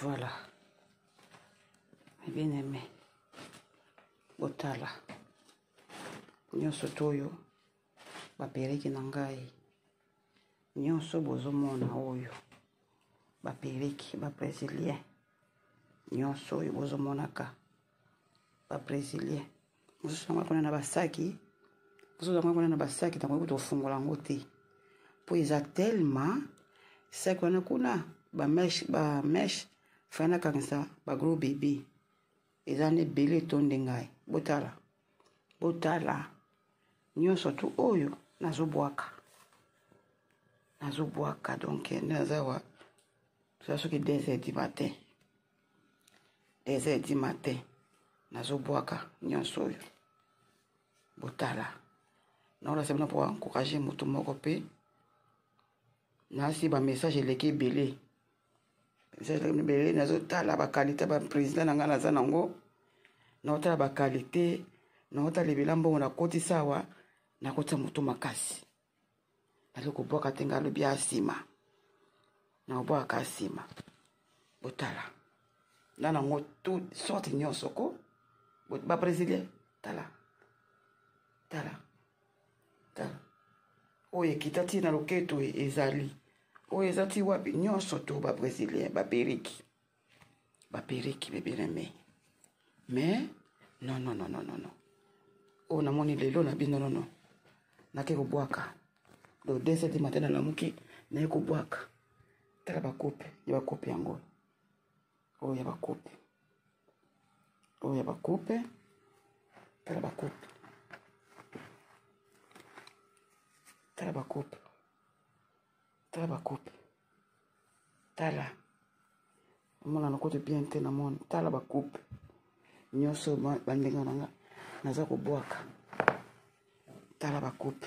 Voilà. Bien aimé. Botala. Nyonso toyo. Bapereki na ngai. Nyonso bozomona oyo. Bapereki, Brésilien. Nyonso oyo bozomonaka. Brésilien. Mosusu yango kuna na basaki. Mosusu yango kuna na basaki tango tofungola yango te. Po eza tellement saki wana kuna bamesh fana kanisa bagros bébé. Eza ne bele tonde ngai. Botala. Nyonso tu oyo nazobwaka donc nazawa soki 2h du matin 2h du matin nazobwaka nyonso oyo botala naola semena po encourager moto moko pe nasi ba message eleki ebele nazotala bakalite ba président na ngai naza nango naotala bakalite naotala ebela mbongo nakotisa awa nakotisa moto makasi ali kobwaka te ngai alobi asima naobwaka asima botala na nango tout sorte nyonso ko baprésilien tala oyo ekita ti na loketo ezali oyo eza ti wapi nyonso to baprésilien baperiki bebeleme mais non oyo namoni lelo na bino non nake kobwaka do 2h du matin nalamuki naye kobwaka tala bakope ya bakope yango oyo ya bakope tala bakope tala omona nakote bien te namoni tala bakope nyonso bandenge nanga naza kobwaka tala bakope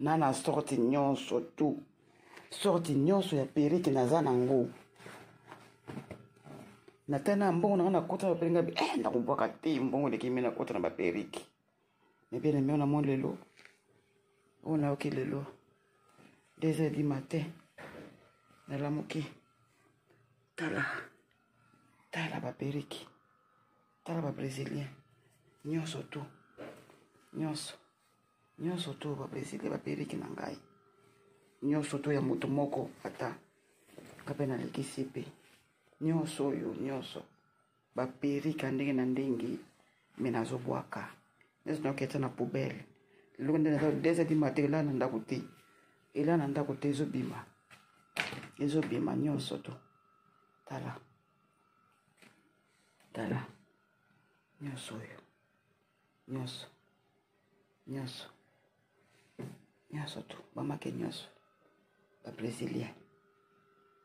nana sorti nyonso tu sorti nyonso ya periki naza nango natana mbongo nanga nakota bapelinga nakobwaka te mbongo lekimi nakota na baperiki mebele meo namoni lelo oyo nayoki lelo 2h du matin nalamuki tala baperiki tala babrésilien nyonso tu babrésilien baperiki na ngai nyonso to ya moto moko ata kape nalekisi pe nyonso oyo nyonso baperika ndenge na ndenge me nazobwaka nyonso naketa na poubele lelo nde naza 2h du matin ela na ndako te ezobima nyonso to tala nyonso oyo nyonso tu bamake nyonso babrésilien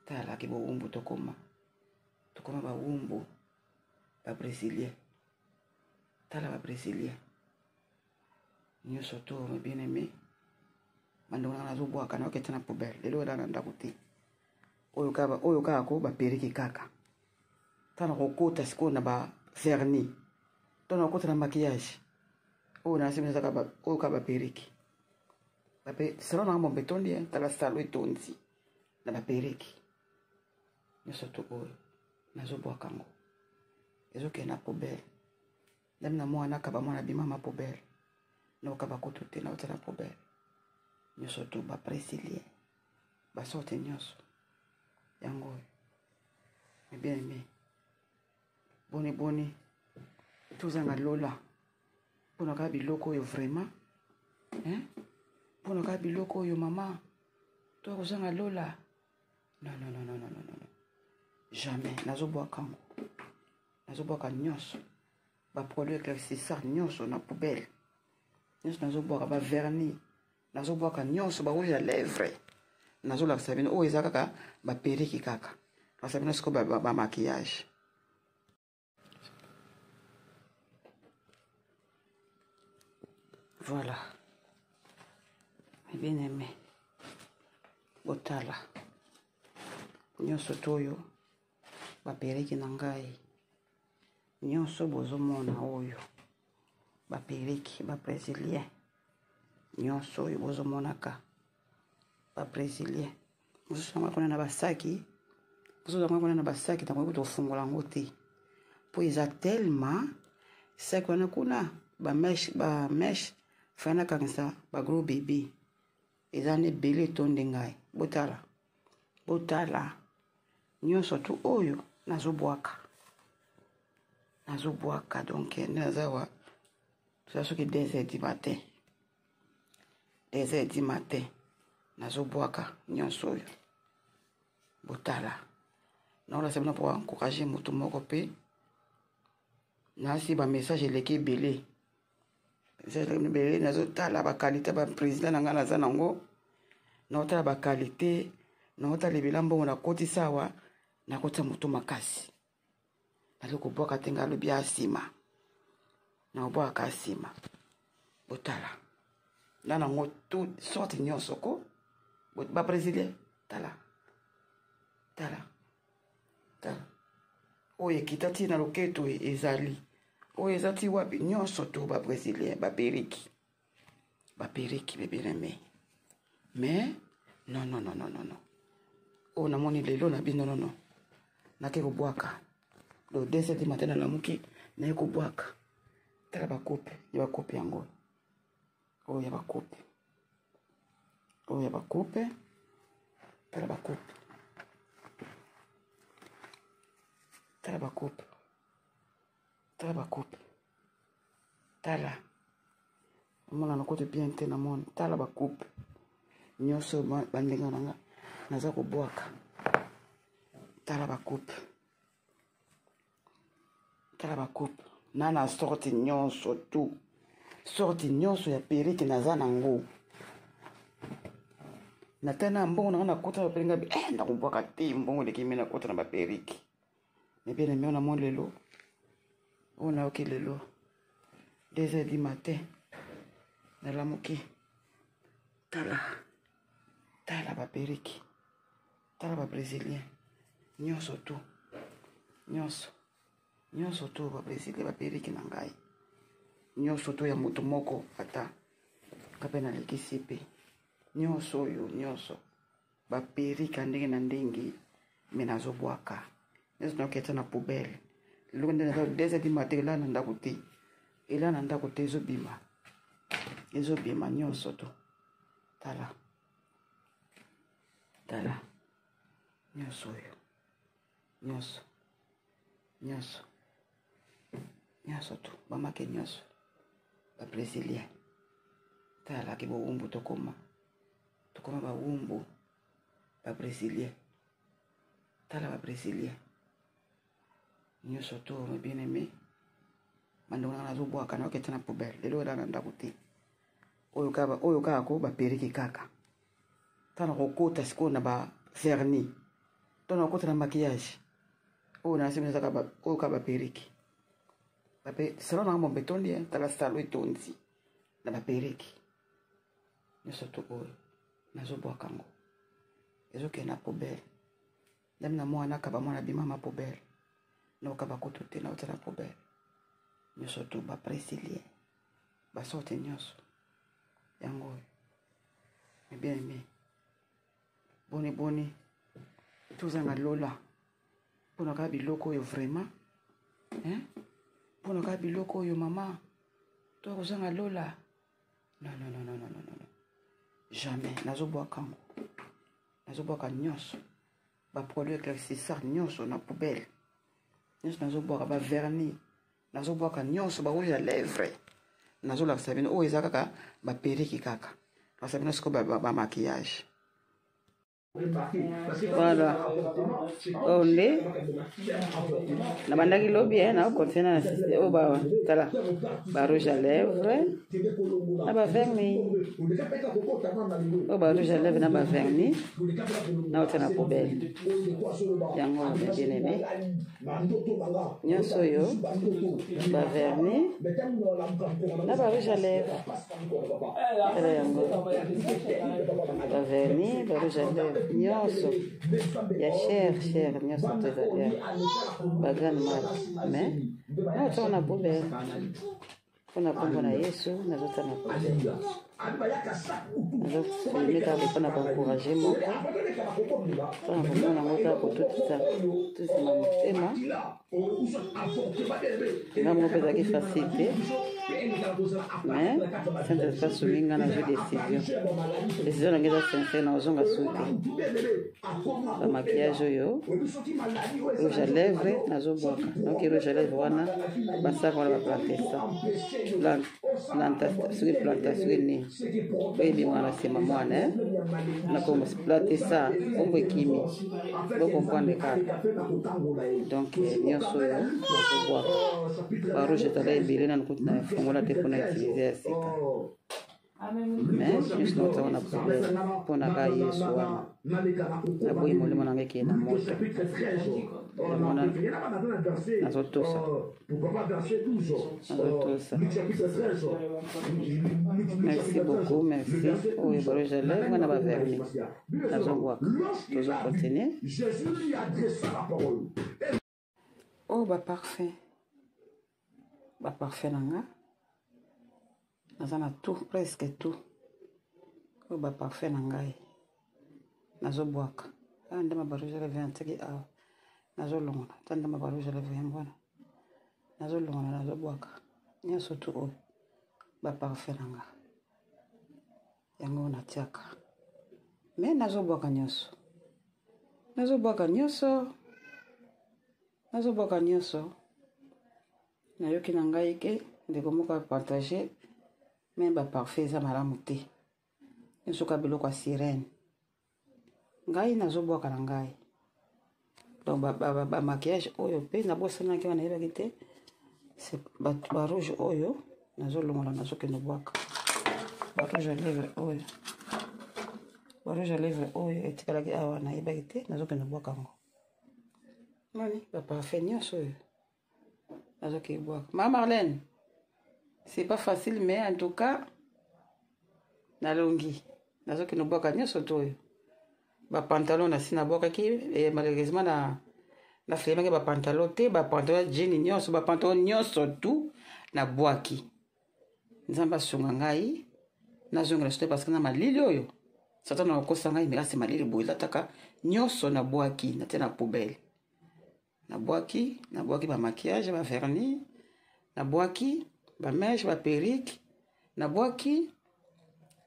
tala ke bowumbu tokoma bawumbu babrésilien tala babrésilien nyonso to bien aimé bandeko nanga nazobwaka naoketa na poubele lelo ela na ndako te oyo kaka ko baperiki kaka tana kokota sikoyo na baverni to na kokota na maquillage oyo nasimi ezaka oyo kaka baperiki salon nanga mombe etondi tala salo etondi na baperiki nyonso to oyo nazobwaka ngo ezokende na poubele ndami na mwana akaba mwana bima ma poubele naokaba kutu te naota na poubele nyonso to baprésilien basorte nyonso yango oyo bien aimé boni tozanga lola mpona kaka biloko oyo vraiment mpona kaka biloko oyo mama toya kozanga lola non jamais nazobwaka nyonso baproduit éclaircissant nyonso na poubelle nyonso nazobwaka baverni nazobwaka nyonso barouge ya lèvre nazolakisa bino oyo eza kaka baperiki kaka lakisa bino sikoyo bamaquillage voilà bien aimé botala nyonso toyo baperiki na ngai nyonso bozomona oyo baperiki baprésilien nyonso oyo bozomonaka baprésilien mosusu yango kuna na basaki mosusu yango kuna na basaki tango to fungola yango te po eza tellement saki wana kuna bameche fana kangisa bagros bebe eza na ebele etonde ngai botala nyonso tu oyo nazobwaka donc naza wa toza soki 2h du matin nazobwaka nyonso oyo botala naola sebana po encourager moto moko pe nasi bamessage eleki ebele nazotala bakalite baprésident na ngai naza nango naotala bakalite naotala ebela mbongo nakotisa awa nakotisa moto makasi nali kobwaka te ngai alobi asima naobwaka asima botala na nango tu sorte nyonso ko baprésident tala oyo ekita ti na loketo ezali oyo eza ti wapi nyonso to baprésident baperiki bebeleme mais non oyo namoni lelo na bino nono nake kobwaka lo 2h du matin nalamuki naye kobwaka tala bakope ya bakope yango oyo ya bakope tala bakope tala omona nakote bien te na moni tala bakope nyonso bandenga nanga naza kobwaka tala bakope na sorte nyonso tu sorte nyonso ya perike naza nango natana mbongo nanga nakota na baperike ngabi nakobwaka te mbongo lekimi nakota na baperike mebie na meo na mo lelo oyo nayoki lelo 2h du matin nalamuki tala baperike tala babrésilien nyonso tu babrésilien baperike na ngai nyonso to ya moto moko ata kape nalekisi pe nyonso oyo nyonso baperika ndenge na ndenge me nazobwaka nyonso naketa na poubele lelo nde naza 2h du matin ela na ndako te ezobima nyonso to tala nyonso oyo nyonso tu bamake nyonso baprésilien talaki bowumbu tokoma bawumbu baprésilien tala baprésilien nyonso to bien aimé bandongo nanga nazobwaka naoketa na poubele lelo ela na ndako te oyo kaka ko baperiki kaka tana kokota sikoyo na baverni to na kokota na maquillage oyo nasemi ezaka oyo kaka baperiki salon nanga mombe etondi tala salo etondi na baperiki nyonso to oyo nazobwaka ngo ezokende na poubele ndami na mwana akaba mwana bima ma poubele naokaba kutu te naota na poubele nyonso to baprésilien basorte nyonso yango oyo bien aimé boni tozanga lola mpona kaka biloko oyo vraiment mpona kaka biloko oyo mama to kozanga lola non jamais nazobwaka nyonso baproduit éclaircissant nyonso na poubele nyonso nazobwaka baverni nazobwaka nyonso barouge ya lèvre nazolakisa bino oyo eza kaka baperiki kaka lakisa bino sikoyo bamaquillage voilà onde na bandaki lobi na continue na système oyo tala barouge à lèvre na baverni oyo barouge à lèvre na baverni naotia na poubele yango bien aimé nyonso oyo baverni na barouge à lèvre tala yango baverni barouge à lèvre nyonso ya cher nyonso to ezali ya bagrande marque mais naotala na poubele mpona nkombo na yesu nazotala na poubele nazofilme kaka mpona baencourage moko mpona komona yango kaka kotutisa motema nga moko mpe ezalaki facile te mais saint espace somi nga nazwi décision nange eza sincere na ozonga su te bamaquillage oyo rouge à lèvre nazobwaka donc rouge à lèvre wana basaka wana baplantesa soki planta soki nini oyebimaka na nsima mwana nakombo plantesa kombo ekimi bokomprendre kaka donc nyonso oyo nazobwaka barouge ezala ebele nanu kuti na fongola te mpona utilize ya sika mais nyonso naotanga na problème mpona ka yesu wana naboyi molimo nanga ekeye na moto yamona nazotosa merci beaucoup merci oyo barouge à lèvre na baverni nazobwaka tozocontinue oyo baparfum nanga naza na tout presque tout oyo baparfum na ngai nazobwaka awa ndema barouge à lèvre yantiki awa nazolongola ta ndema barouge à lèvre yango wana nazolongola nazobwaka nyonso tu oyo baparfum na nga yango natiaka me nazobwaka nyonso nayoki na ngai ke ndeko moko apartage me baparfum eza malamu te nyonso ka biloko ya sirene ngai nazobwaka na ngai donc bamaquillage oyo mpe nabosanaki wana nayebaki te barouge oyo nazolongola nazokende bwaka barouge à lèvre oyo etikalaki awa nayebaki te nazokende bwaka yango nani baparfum nyonso oyo nazokende bwaka ma Marlène c'est pas facile mais en tout cas nalongi nazokende bwaka nyonso to oyo bapantalon nasi nabwakaki malheureusement na flemaki bapantalon te bapantalon jean nyonso bapantalon nyonso tu nabwaki nzambe asunga ngai nazongela so te parce que na malili oyo satana nakokosa ngai mekasi malili boye lataka nyonso nabwaki natia na poubele nabwaki bamaquillage bavernis nabwaki bamèche baperike nabwaki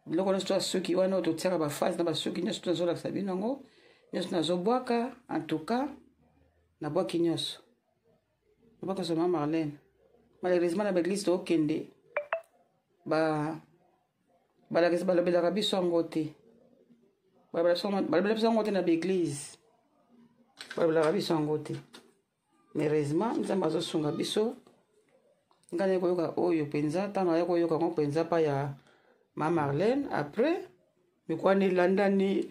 biloko nyonso to ya suki wana oyo totiaka bafase na basuki nyonso to nazolakisa bino yango nyonso nazobwaka en tout cas nabwaki nyonso nabwaka so ma Marlène malheureusement na baeglise tookende balobelaka biso yango te balobela biso yango te na baeglise balobelaka biso yango te heureusement nzambe azosunga biso ngai naye koyoka oyo mpenza ntango naye koyoka yango mpenza pa ya ma Marlène après mikwana elandani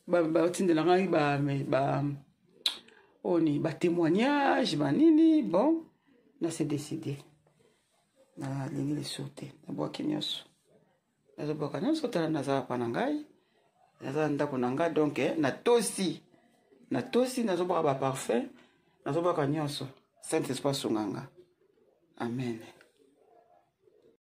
batindela ngai batémoignage banini bon nase décidé nalingi lisusu te nabwaki nyonso nazobwaka nyonso tala nazala pa na ngai nazala ndako na ngai donc natosi nazobwaka baparfum nazobwaka nyonso saint esprit asunganga amen.